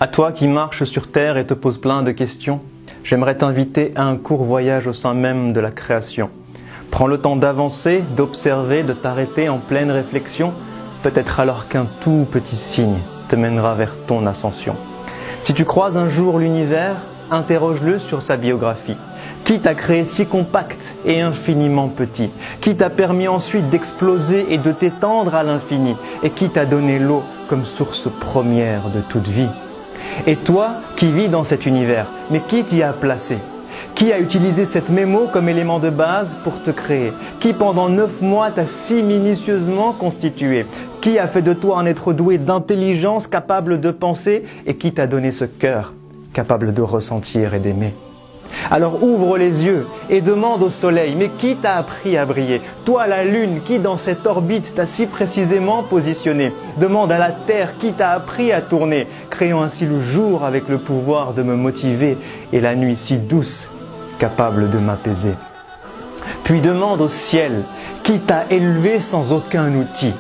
À toi qui marches sur terre et te poses plein de questions, j'aimerais t'inviter à un court voyage au sein même de la création. Prends le temps d'avancer, d'observer, de t'arrêter en pleine réflexion, peut-être alors qu'un tout petit signe te mènera vers ton ascension. Si tu croises un jour l'univers, interroge-le sur sa biographie. Qui t'a créé si compact et infiniment petit? Qui t'a permis ensuite d'exploser et de t'étendre à l'infini? Et qui t'a donné l'eau comme source première de toute vie? Et toi qui vis dans cet univers, mais qui t'y a placé? Qui a utilisé cette mémo comme élément de base pour te créer? Qui pendant 9 mois t'a si minutieusement constitué? Qui a fait de toi un être doué d'intelligence capable de penser et qui t'a donné ce cœur capable de ressentir et d'aimer? Alors ouvre les yeux et demande au soleil, mais qui t'a appris à briller? Toi la lune, qui dans cette orbite t'a si précisément positionné? Demande à la terre, qui t'a appris à tourner, créant ainsi le jour avec le pouvoir de me motiver et la nuit si douce, capable de m'apaiser. Puis demande au ciel, qui t'a élevé sans aucun outil?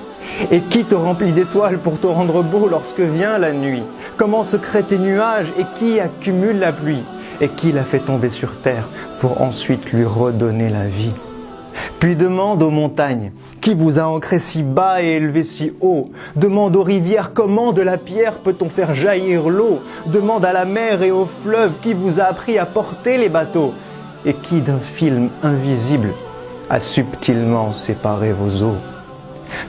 Et qui te remplit d'étoiles pour te rendre beau lorsque vient la nuit? Comment se créent tes nuages et qui accumule la pluie? Et qui l'a fait tomber sur terre pour ensuite lui redonner la vie? Puis demande aux montagnes, qui vous a ancré si bas et élevé si haut? Demande aux rivières, comment de la pierre peut-on faire jaillir l'eau? Demande à la mer et aux fleuves, qui vous a appris à porter les bateaux? Et qui d'un film invisible a subtilement séparé vos eaux?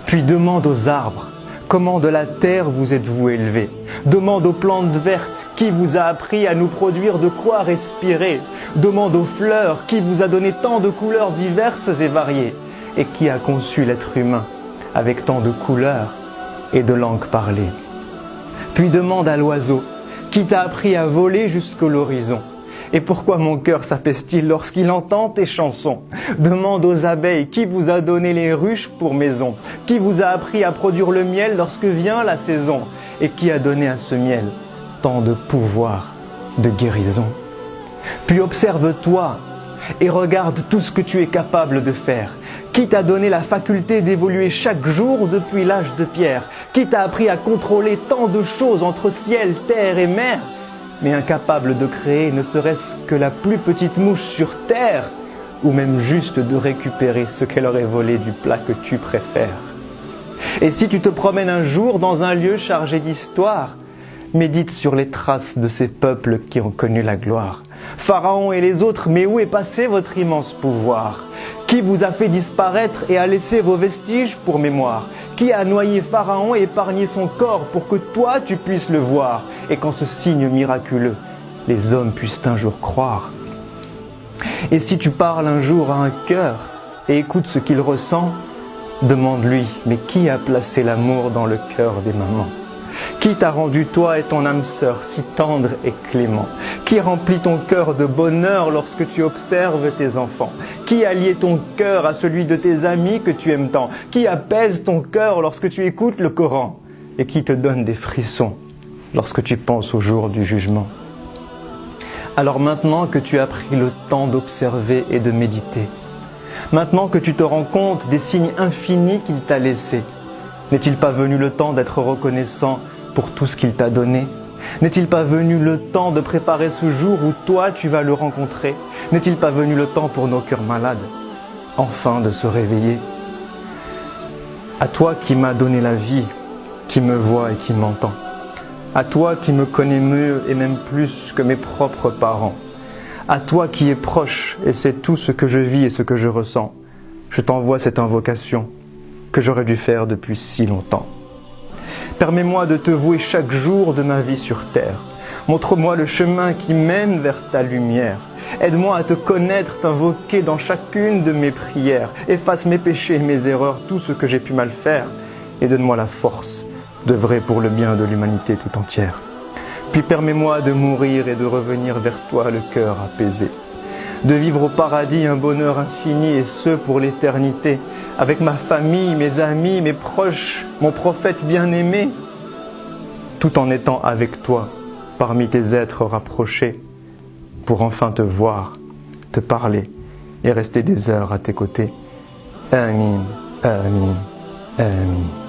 Puis demande aux arbres, comment de la terre vous êtes-vous élevé? Demande aux plantes vertes, qui vous a appris à nous produire de quoi respirer? Demande aux fleurs, qui vous a donné tant de couleurs diverses et variées? Et qui a conçu l'être humain avec tant de couleurs et de langues parlées? Puis demande à l'oiseau, qui t'a appris à voler jusqu'à l'horizon? Et pourquoi mon cœur s'apaise-t-il lorsqu'il entend tes chansons? Demande aux abeilles, qui vous a donné les ruches pour maison? Qui vous a appris à produire le miel lorsque vient la saison? Et qui a donné à ce miel tant de pouvoir, de guérison? Puis observe-toi et regarde tout ce que tu es capable de faire. Qui t'a donné la faculté d'évoluer chaque jour depuis l'âge de pierre? Qui t'a appris à contrôler tant de choses entre ciel, terre et mer? Mais incapable de créer ne serait-ce que la plus petite mouche sur terre, ou même juste de récupérer ce qu'elle aurait volé du plat que tu préfères. Et si tu te promènes un jour dans un lieu chargé d'histoire, médite sur les traces de ces peuples qui ont connu la gloire. Pharaon et les autres, mais où est passé votre immense pouvoir? Qui vous a fait disparaître et a laissé vos vestiges pour mémoire? Qui a noyé Pharaon et épargné son corps pour que toi tu puisses le voir? Et qu'en ce signe miraculeux, les hommes puissent un jour croire. Et si tu parles un jour à un cœur et écoutes ce qu'il ressent, demande-lui, mais qui a placé l'amour dans le cœur des mamans? Qui t'a rendu toi et ton âme sœur si tendre et clément? Qui remplit ton cœur de bonheur lorsque tu observes tes enfants? Qui a lié ton cœur à celui de tes amis que tu aimes tant? Qui apaise ton cœur lorsque tu écoutes le Coran? Et qui te donne des frissons lorsque tu penses au jour du jugement? Alors maintenant que tu as pris le temps d'observer et de méditer, maintenant que tu te rends compte des signes infinis qu'il t'a laissés, n'est-il pas venu le temps d'être reconnaissant pour tout ce qu'il t'a donné? N'est-il pas venu le temps de préparer ce jour où toi tu vas le rencontrer? N'est-il pas venu le temps pour nos cœurs malades, enfin de se réveiller? À toi qui m'as donné la vie, qui me voit et qui m'entend, à toi qui me connais mieux et même plus que mes propres parents, à toi qui es proche et sais tout ce que je vis et ce que je ressens, je t'envoie cette invocation que j'aurais dû faire depuis si longtemps. Permets-moi de te vouer chaque jour de ma vie sur terre. Montre-moi le chemin qui mène vers ta lumière. Aide-moi à te connaître, t'invoquer dans chacune de mes prières. Efface mes péchés et mes erreurs, tout ce que j'ai pu mal faire, et donne-moi la force d'œuvrer pour le bien de l'humanité tout entière. Puis permets-moi de mourir et de revenir vers toi le cœur apaisé. De vivre au paradis un bonheur infini et ce pour l'éternité, avec ma famille, mes amis, mes proches, mon prophète bien-aimé, tout en étant avec toi, parmi tes êtres rapprochés, pour enfin te voir, te parler et rester des heures à tes côtés. Amin, amin, amin.